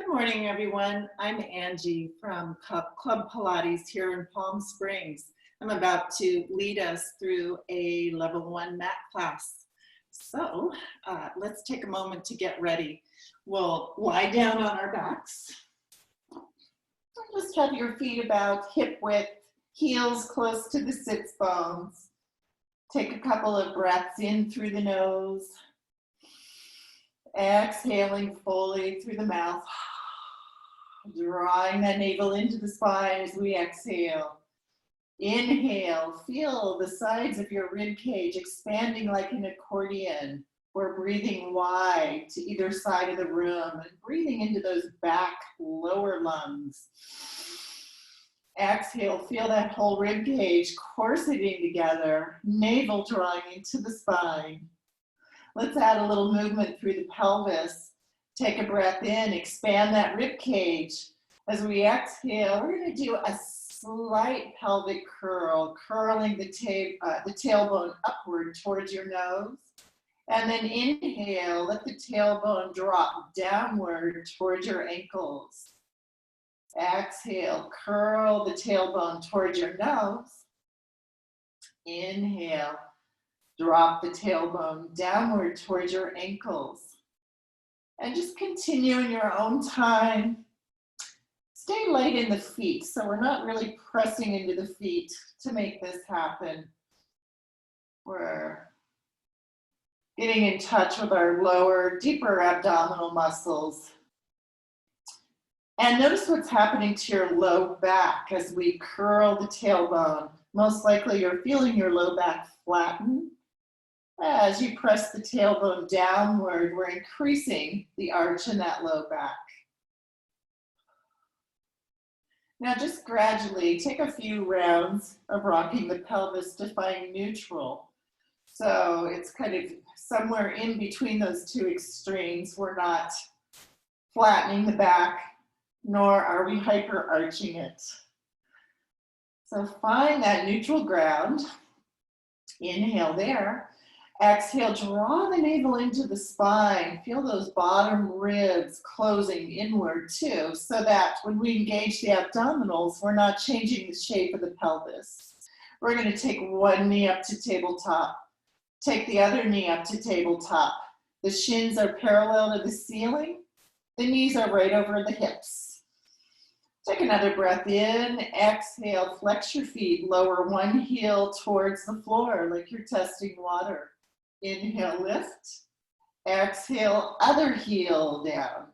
Good morning, everyone. I'm Angie from Club Pilates here in Palm Springs. I'm about to lead us through a level 1 mat class. So let's take a moment to get ready. We'll lie down on our backs. Just have your feet about hip width, heels close to the sits bones. Take a couple of breaths in through the nose. Exhaling fully through the mouth. Drawing that navel into the spine as we exhale. Inhale, feel the sides of your rib cage expanding like an accordion. We're breathing wide to either side of the room and breathing into those back lower lungs. Exhale, feel that whole rib cage corseting together, navel drawing into the spine. Let's add a little movement through the pelvis. Take a breath in, expand that rib cage. As we exhale, we're going to do a slight pelvic curl, curling the tailbone upward towards your nose. And then inhale, let the tailbone drop downward towards your ankles. Exhale, curl the tailbone towards your nose. Inhale, drop the tailbone downward towards your ankles. And just continue in your own time. Stay light in the feet, so we're not really pressing into the feet to make this happen. We're getting in touch with our lower, deeper abdominal muscles. And notice what's happening to your low back as we curl the tailbone. Most likely you're feeling your low back flatten. As you press the tailbone downward, we're increasing the arch in that low back. Now just gradually take a few rounds of rocking the pelvis to find neutral. So it's kind of somewhere in between those two extremes. We're not flattening the back, nor are we hyper arching it. So find that neutral ground. Inhale there. Exhale, draw the navel into the spine. Feel those bottom ribs closing inward too, so that when we engage the abdominals, we're not changing the shape of the pelvis. We're going to take one knee up to tabletop. Take the other knee up to tabletop. The shins are parallel to the ceiling. The knees are right over the hips. Take another breath in. Exhale, flex your feet. Lower one heel towards the floor like you're testing water. Inhale, lift. Exhale, other heel down.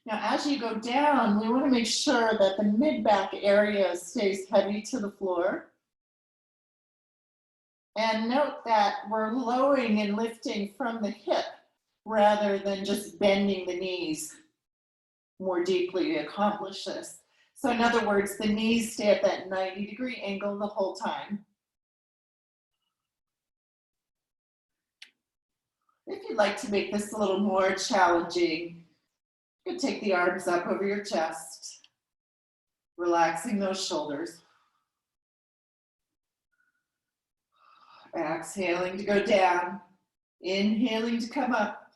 Now, as you go down, we want to make sure that the mid-back area stays heavy to the floor. And note that we're lowering and lifting from the hip rather than just bending the knees more deeply to accomplish this. So in other words, the knees stay at that 90-degree angle the whole time. If you'd like to make this a little more challenging, you can take the arms up over your chest, relaxing those shoulders. Exhaling to go down, inhaling to come up.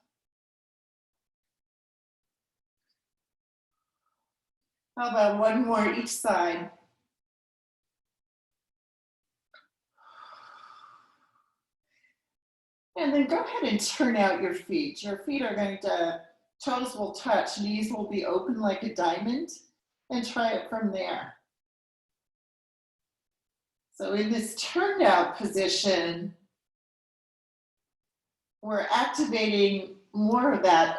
How about one more each side? And then go ahead and turn out your feet. Your feet are going to, toes will touch, knees will be open like a diamond, and try it from there. So in this turned out position, we're activating more of that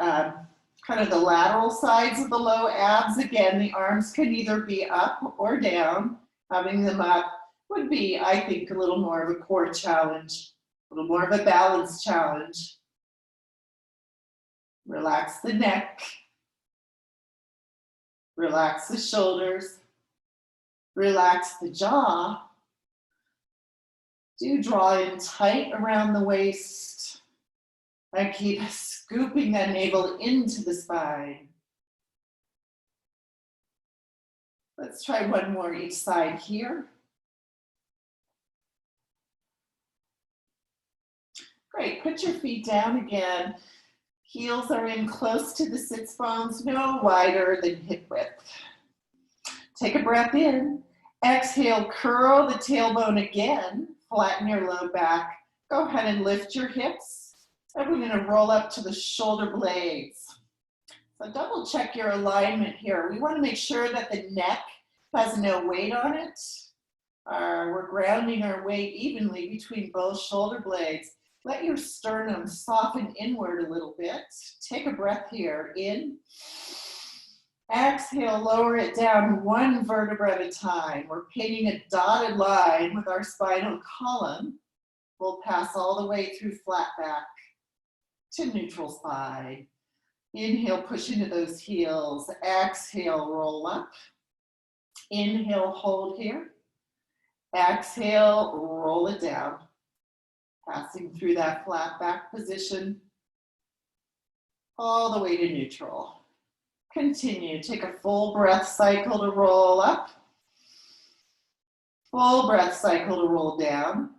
kind of the lateral sides of the low abs. Again, the arms can either be up or down. Having them up would be, I think, a little more of a core challenge. A little more of a balance challenge. Relax the neck. Relax the shoulders. Relax the jaw. Do draw in tight around the waist. And keep scooping that navel into the spine. Let's try one more each side here. Great, put your feet down again. Heels are in close to the sits bones, no wider than hip width. Take a breath in. Exhale, curl the tailbone again. Flatten your low back. Go ahead and lift your hips. And we're going to roll up to the shoulder blades. So double check your alignment here. We want to make sure that the neck has no weight on it. We're grounding our weight evenly between both shoulder blades. Let your sternum soften inward a little bit. Take a breath here. In. Exhale, lower it down one vertebra at a time. We're painting a dotted line with our spinal column. We'll pass all the way through flat back to neutral spine. Inhale, push into those heels. Exhale, roll up. Inhale, hold here. Exhale, roll it down. Passing through that flat back position all the way to neutral. Continue, take a full breath cycle to roll up. Full breath cycle to roll down.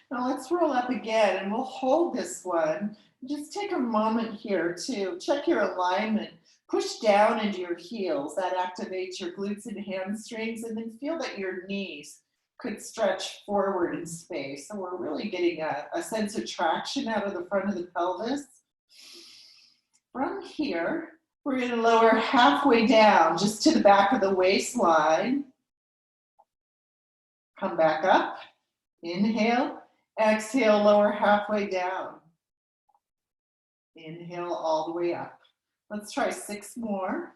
Now let's roll up again and we'll hold this one. Just take a moment here to check your alignment. Push down into your heels. That activates your glutes and hamstrings, and then feel that your knees could stretch forward in space. So we're really getting a sense of traction out of the front of the pelvis. From here, we're going to lower halfway down just to the back of the waistline. Come back up. Inhale. Exhale, lower halfway down. Inhale all the way up. Let's try 6 more.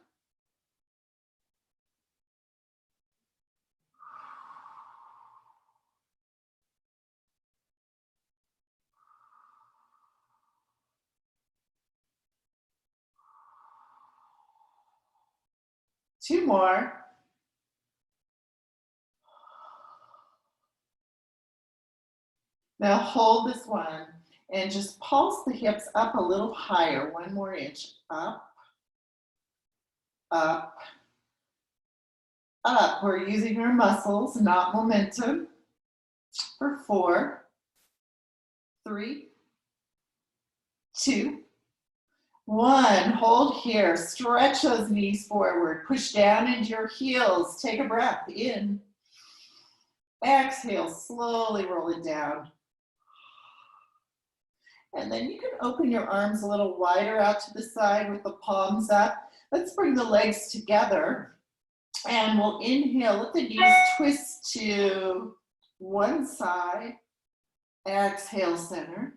Two more. Now hold this one and just pulse the hips up a little higher. 1 more inch. Up, up, up. We're using our muscles, not momentum. For 4, 3, 2, 1. Hold here. Stretch those knees forward. Push down into your heels. Take a breath in. Exhale, slowly roll it down. And then you can open your arms a little wider out to the side with the palms up. Let's bring the legs together. And we'll inhale, let the knees twist to one side. Exhale, center.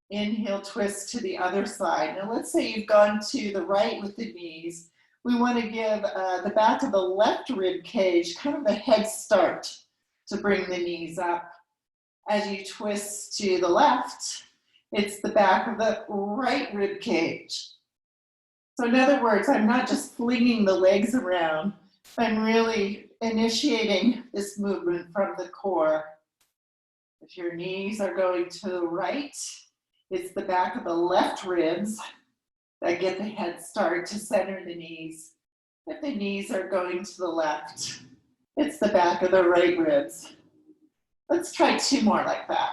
Inhale, twist to the other side. Now let's say you've gone to the right with the knees. We want to give the back of the left rib cage kind of a head start to bring the knees up. As you twist to the left, it's the back of the right rib cage. So in other words, I'm not just flinging the legs around, I'm really initiating this movement from the core. If your knees are going to the right, it's the back of the left ribs that get the head start to center the knees. If the knees are going to the left, it's the back of the right ribs. Let's try 2 more like that.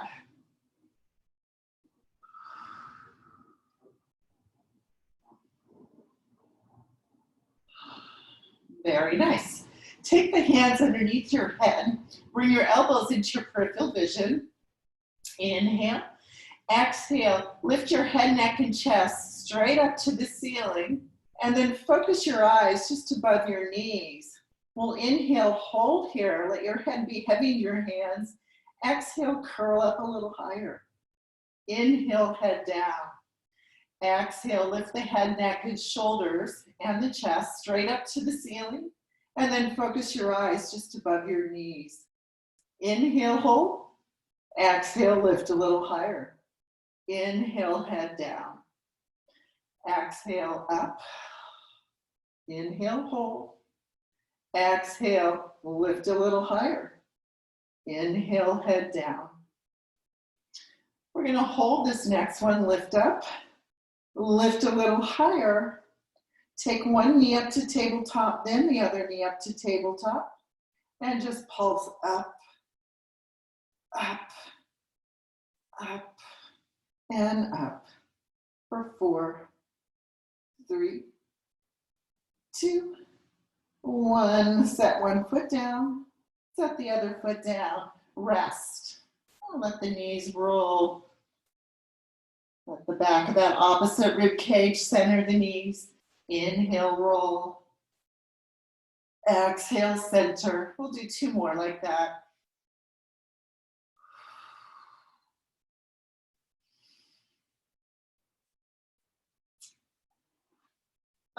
Very nice. Take the hands underneath your head. Bring your elbows into your peripheral vision. Inhale. Exhale. Lift your head, neck, and chest straight up to the ceiling. And then focus your eyes just above your knees. We'll inhale, hold here. Let your head be heavy in your hands. Exhale, curl up a little higher. Inhale, head down. Exhale, lift the head, neck, and shoulders and the chest straight up to the ceiling. And then focus your eyes just above your knees. Inhale, hold. Exhale, lift a little higher. Inhale, head down. Exhale, up. Inhale, hold. Exhale, lift a little higher. Inhale, head down. We're going to hold this next one, lift up. Lift a little higher. Take one knee up to tabletop, then the other knee up to tabletop, and just pulse up, up, up, and up for 4, 3, 2, 1. Set one foot down, set the other foot down, rest. Let the knees roll. Let the back of that opposite rib cage center the knees. Inhale, roll. Exhale, center. We'll do 2 more like that.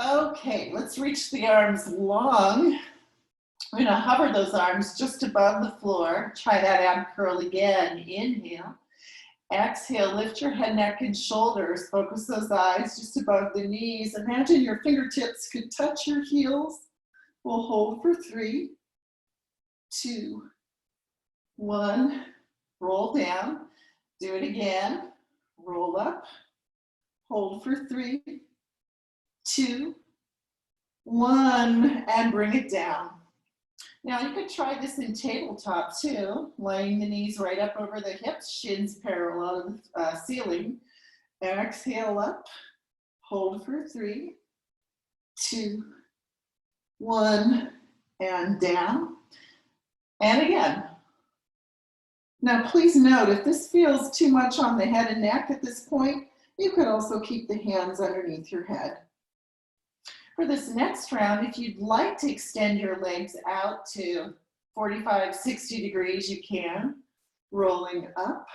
Okay, let's reach the arms long. We're gonna hover those arms just above the floor. Try that ab curl again. Inhale. Exhale, lift your head, neck, and shoulders. Focus those eyes just above the knees. Imagine your fingertips could touch your heels. We'll hold for 3, 2, 1. Roll down. Do it again. Roll up. Hold for 3, 2, 1, and bring it down. Now you could try this in tabletop too, laying the knees right up over the hips, shins parallel to the ceiling. Exhale up, hold for 3, 2, 1, and down. And again. Now please note, if this feels too much on the head and neck at this point, you could also keep the hands underneath your head. For this next round, if you'd like to extend your legs out to 45, 60 degrees, you can. Rolling up,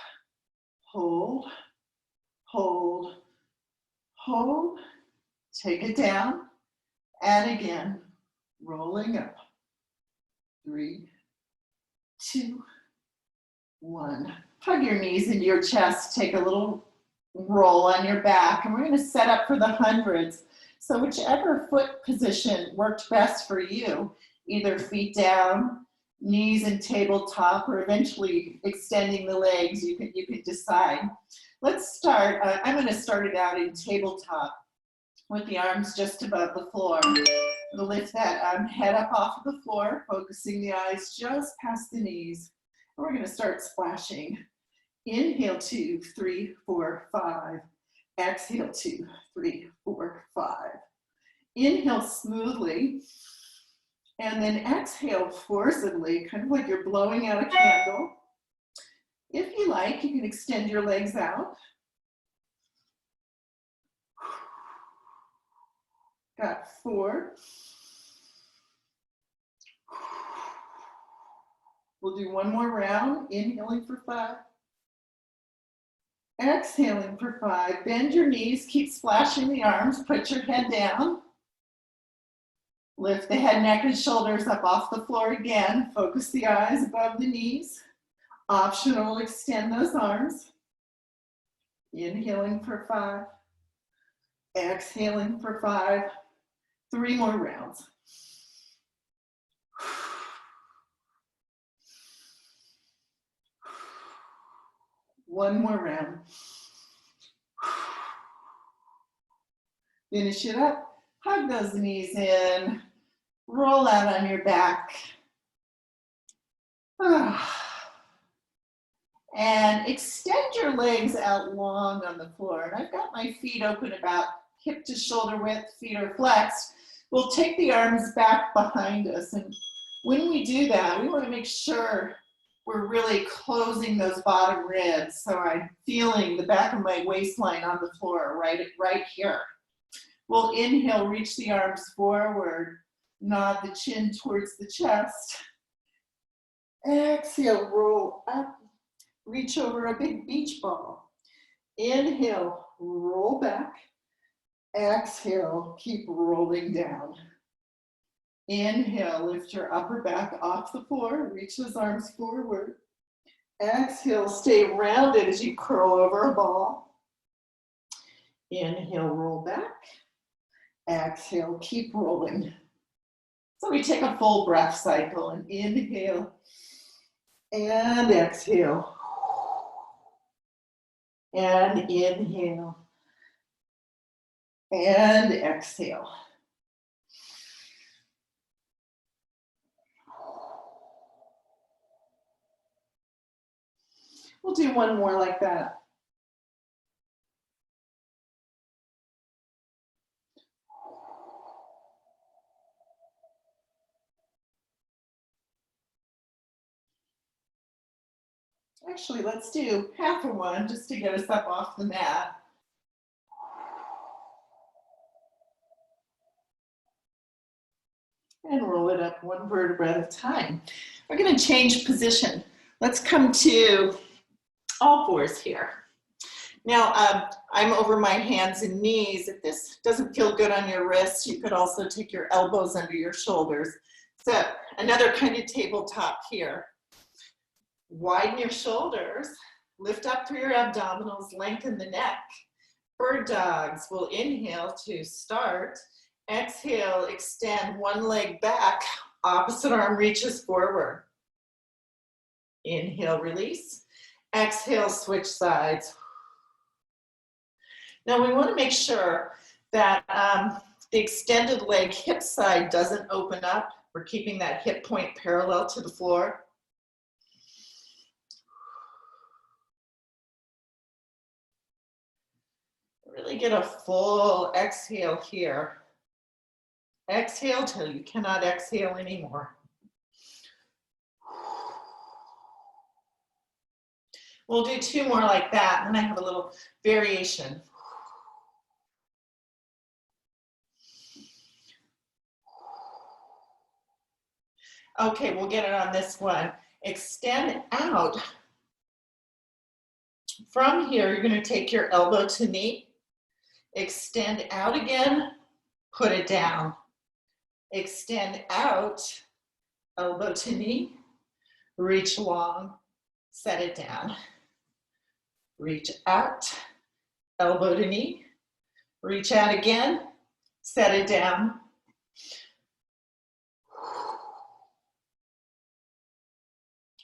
hold, hold, hold. Take it down, and again, rolling up. 3, 2, 1. Hug your knees into your chest. Take a little roll on your back, and we're going to set up for the hundreds. So whichever foot position worked best for you, either feet down, knees in tabletop, or eventually extending the legs, you could decide. Let's start. I'm going to start it out in tabletop with the arms just above the floor. We'll lift that head up off of the floor, focusing the eyes just past the knees. And we're going to start splashing. Inhale, 2, 3, 4, 5. Exhale, 2, 3, 4, 5. Inhale smoothly, and then exhale forcibly, kind of like you're blowing out a candle. If you like, you can extend your legs out. Got 4. We'll do one more round, inhaling for 5. Exhaling for 5. Bend your knees, keep splashing the arms, put your head down. Lift the head, neck, and shoulders up off the floor again. Focus the eyes above the knees. Optional, extend those arms. Inhaling for 5. Exhaling for 5. 3 more rounds. One more round. Finish it up. Hug those knees in. Roll out on your back. And extend your legs out long on the floor. And I've got my feet open about hip to shoulder width, feet are flexed. We'll take the arms back behind us. And when we do that, we want to make sure we're really closing those bottom ribs. So I'm feeling the back of my waistline on the floor, right here. We'll inhale, reach the arms forward, nod the chin towards the chest. Exhale, roll up, reach over a big beach ball. Inhale, roll back. Exhale, keep rolling down. Inhale, lift your upper back off the floor, reach those arms forward. Exhale, stay rounded as you curl over a ball. Inhale, roll back. Exhale, keep rolling. So we take a full breath cycle and inhale and exhale. And inhale And exhale. We'll do one more like that. Actually, let's do half of one just to get us up off the mat. And roll it up one vertebra at a time. We're going to change position. Let's come to all fours here. Now, I'm over my hands and knees. If this doesn't feel good on your wrists, you could also take your elbows under your shoulders. So another kind of tabletop here. Widen your shoulders, lift up through your abdominals, lengthen the neck. Bird dogs. We'll inhale to start. Exhale, extend one leg back, opposite arm reaches forward. Inhale, release. Exhale, switch sides. Now we want to make sure that the extended leg hip side doesn't open up. We're keeping that hip point parallel to the floor. Really get a full exhale here. Exhale till you cannot exhale anymore. We'll do two more like that, and then I have a little variation. Okay, we'll get it on this one. Extend out. From here, you're going to take your elbow to knee. Extend out again, put it down. Extend out, elbow to knee. Reach long, set it down. Reach out, elbow to knee. Reach out again, set it down.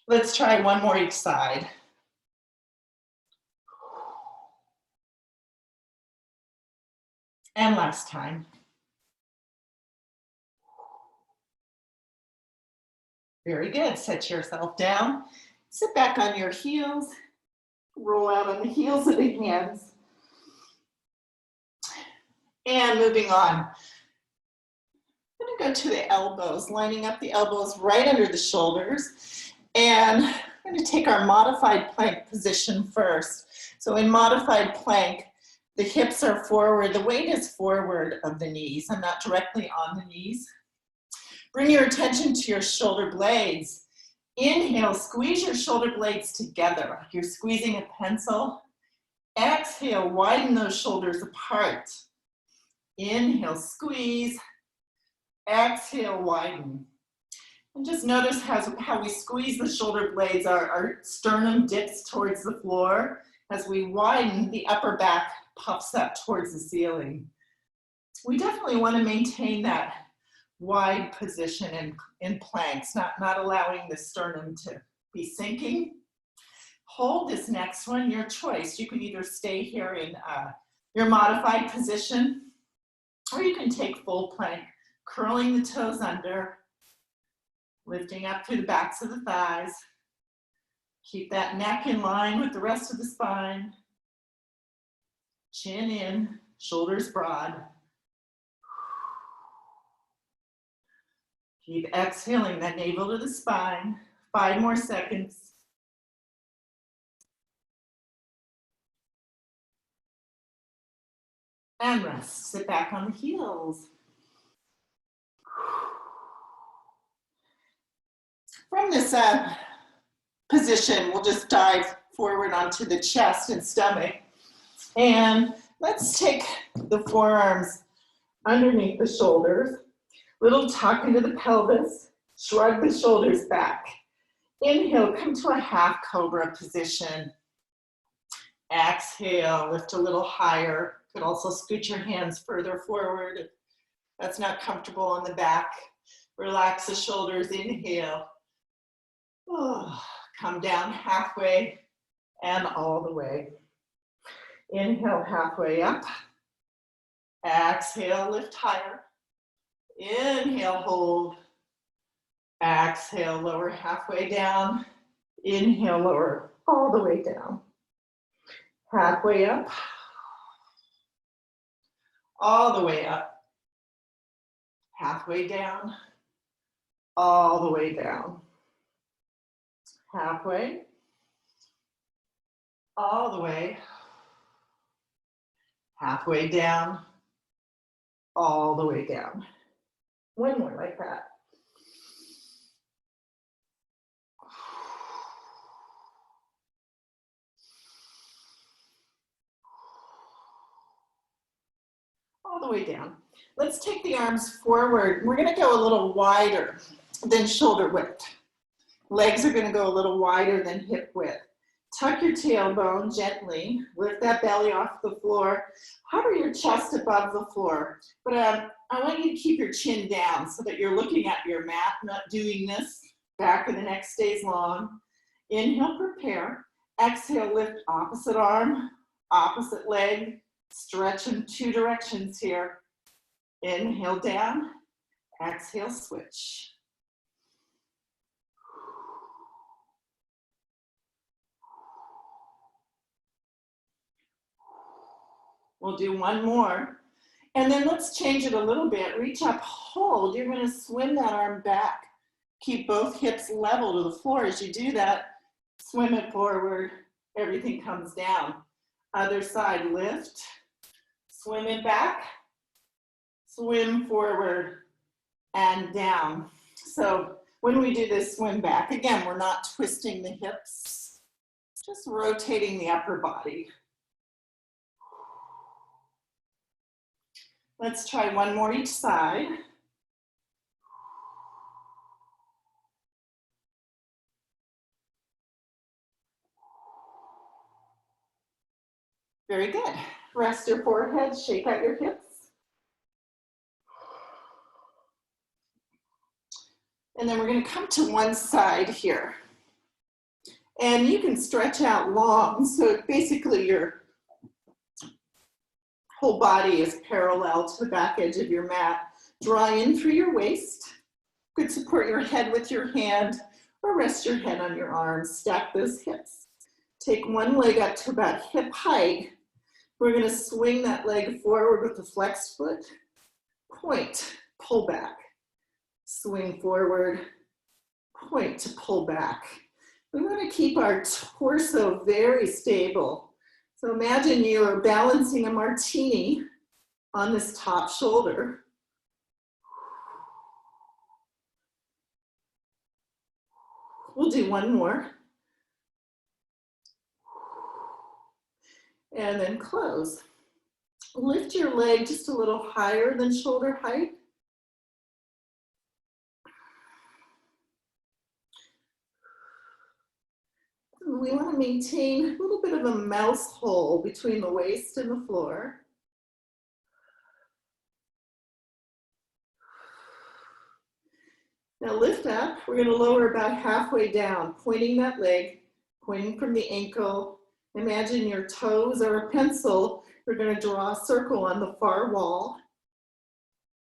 Let's try one more each side. And last time. Very good. Set yourself down. Sit back on your heels. Roll out on the heels of the hands. And moving on. I'm going to go to the elbows, lining up the elbows right under the shoulders. And we're going to take our modified plank position first. So in modified plank, the hips are forward. The weight is forward of the knees. I'm not directly on the knees. Bring your attention to your shoulder blades. Inhale, squeeze your shoulder blades together. You're squeezing a pencil. Exhale, widen those shoulders apart. Inhale, squeeze. Exhale, widen. And just notice how we squeeze the shoulder blades. Our sternum dips towards the floor. As we widen, the upper back puffs up towards the ceiling. We definitely want to maintain that wide position in planks, not allowing the sternum to be sinking. Hold this next one, your choice. You can either stay here in your modified position, or you can take full plank, curling the toes under, lifting up through the backs of the thighs. Keep that neck in line with the rest of the spine. Chin in, shoulders broad. Keep exhaling that navel to the spine. 5 more seconds. And rest. Sit back on the heels. From this position, we'll just dive forward onto the chest and stomach. And let's take the forearms underneath the shoulders. Little tuck into the pelvis. Shrug the shoulders back. Inhale, come to a half cobra position. Exhale, lift a little higher. Could also scoot your hands further forward if that's not comfortable on the back. Relax the shoulders, inhale. Oh, come down halfway and all the way. Inhale, halfway up. Exhale, lift higher. Inhale, hold. Exhale, lower halfway down. Inhale, lower all the way down. Halfway up. All the way up. Halfway down. All the way down. Halfway. All the way. Halfway down. All the way down. One more like that. All the way down. Let's take the arms forward. We're going to go a little wider than shoulder width. Legs are going to go a little wider than hip width. Tuck your tailbone gently. Lift that belly off the floor. Hover your chest above the floor. But I want you to keep your chin down so that you're looking at your mat, not doing this. Back of the neck stays long. Inhale, prepare. Exhale, lift opposite arm, opposite leg. Stretch in two directions here. Inhale down. Exhale, switch. We'll do one more. And then let's change it a little bit. Reach up, hold. You're going to swim that arm back. Keep both hips level to the floor. As you do that, swim it forward. Everything comes down. Other side, lift. Swim it back. Swim forward and down. So when we do this swim back, again, we're not twisting the hips. Just rotating the upper body. Let's try one more each side. Very good. Rest your forehead, shake out your hips. And then we're going to come to one side here. And you can stretch out long, so basically your whole body is parallel to the back edge of your mat. Draw in through your waist. You could support your head with your hand or rest your head on your arms. Stack those hips. Take one leg up to about hip height. We're going to swing that leg forward with the flexed foot. Point, pull back. Swing forward, point to pull back. We want to keep our torso very stable. So imagine you're balancing a martini on this top shoulder. We'll do one more. And then close. Lift your leg just a little higher than shoulder height. We want to maintain a little bit of a mouse hole between the waist and the floor. Now lift up. We're going to lower about halfway down, pointing that leg, pointing from the ankle. Imagine your toes are a pencil. We're going to draw a circle on the far wall.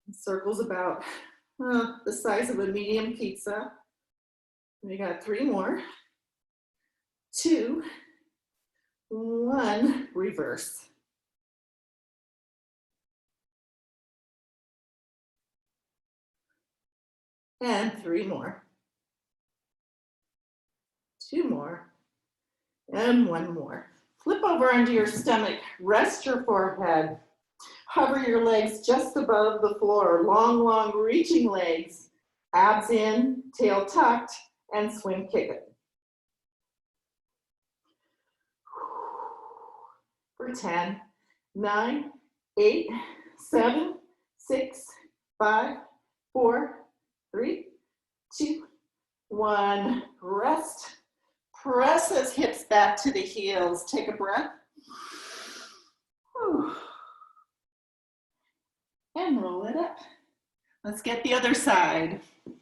The circle's about the size of a medium pizza. We got three more. 2, 1, reverse. And 3 more. 2 more. And 1 more. Flip over onto your stomach. Rest your forehead. Hover your legs just above the floor. Long, long reaching legs. Abs in, tail tucked, and swing kick it. For 10, 9, 8, 7, 6, 5, 4, 3, 2, 1. Rest. Press those hips back to the heels. Take a breath. And roll it up. Let's get the other side. So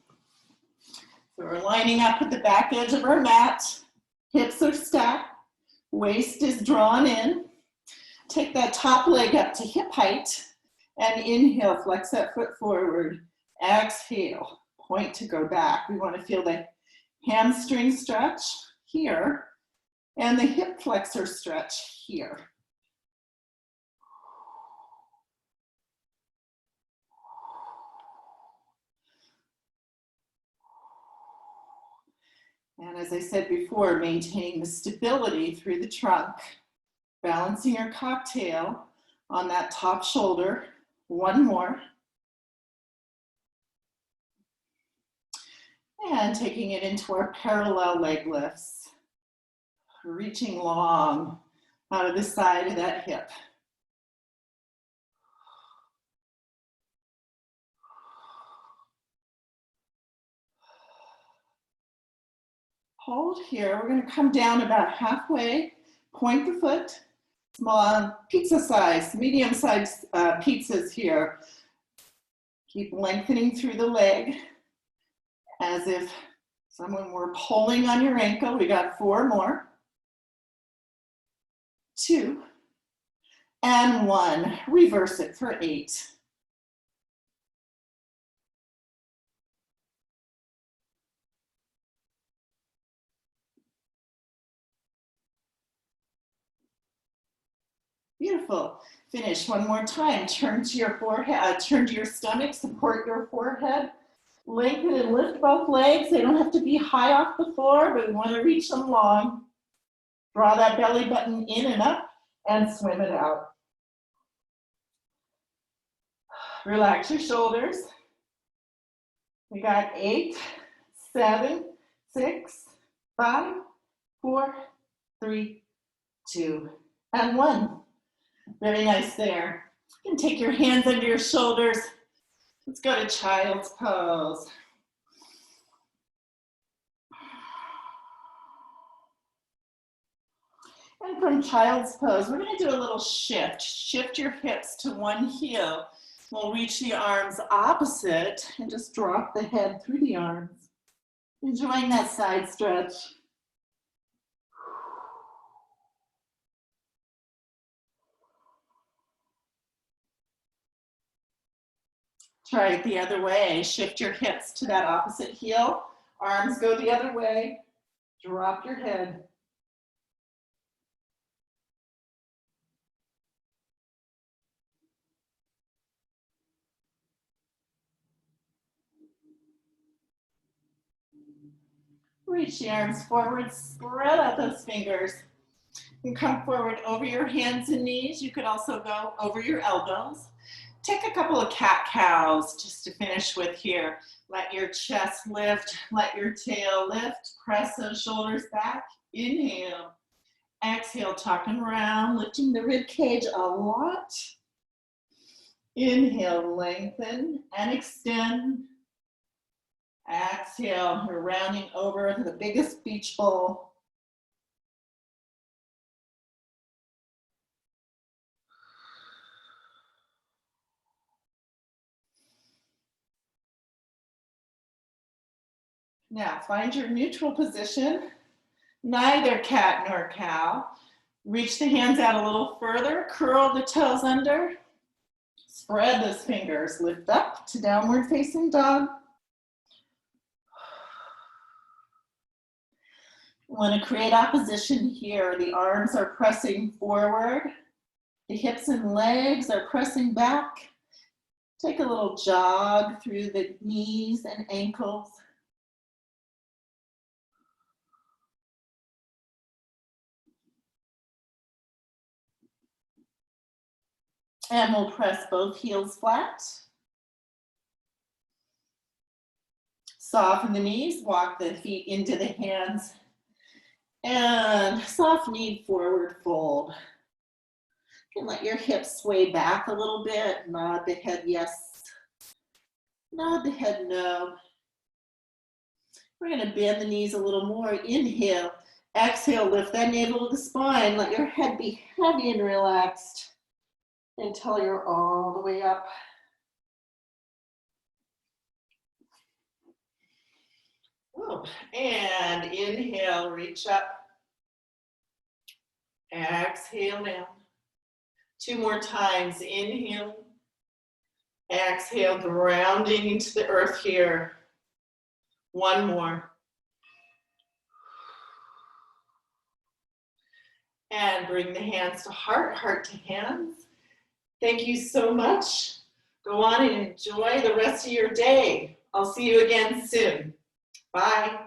we're lining up at the back edge of our mat. Hips are stacked. Waist is drawn in. Take that top leg up to hip height And inhale, flex that foot forward. Exhale, point to go back. We want to feel the hamstring stretch here and the hip flexor stretch here. And as I said before, maintaining the stability through the trunk, balancing your cocktail on that top shoulder. One more. And taking it into our parallel leg lifts, reaching long out of the side of that hip. Hold here. We're going to come down about halfway, point the foot, small pizza size, medium size pizzas here. Keep lengthening through the leg as if someone were pulling on your ankle. We got 4 more. 2 and 1. Reverse it for 8. Beautiful. Finish one more time. Turn to your forehead, turn to your stomach, support your forehead. Lengthen and lift both legs. They don't have to be high off the floor, but we want to reach them long. Draw that belly button in and up and swim it out. Relax your shoulders. We got 8, 7, 6, 5, 4, 3, 2, and 1. Very nice there. You can take your hands under your shoulders. Let's go to child's pose. And from child's pose, we're going to do a little shift. Shift your hips to one heel. We'll reach the arms opposite and just drop the head through the arms. Enjoying that side stretch. Try it the other way. Shift your hips to that opposite heel. Arms go the other way. Drop your head. Reach the arms forward, spread out those fingers. You can come forward over your hands and knees. You could also go over your elbows. Take a couple of cat-cows just to finish with here. Let your chest lift, let your tail lift, press those shoulders back. Inhale. Exhale, talking around, lifting the rib cage a lot. Inhale, lengthen and extend. Exhale, we're rounding over to the biggest beach ball. Now, find your neutral position, neither cat nor cow. Reach the hands out a little further, curl the toes under, spread those fingers, lift up to downward facing dog. You want to create opposition here. The arms are pressing forward. The hips and legs are pressing back. Take a little jog through the knees and ankles. And we'll press both heels flat. Soften the knees, walk the feet into the hands. And soft knee forward fold. You can let your hips sway back a little bit. Nod the head yes. Nod the head no. We're going to bend the knees a little more. Inhale. Exhale, lift that navel to the spine. Let your head be heavy and relaxed until you're all the way up. And inhale, reach up. Exhale down. 2 more times. Inhale. Exhale, grounding into the earth here. One more. And bring the hands to heart, heart to hands. Thank you so much. Go on and enjoy the rest of your day. I'll see you again soon. Bye.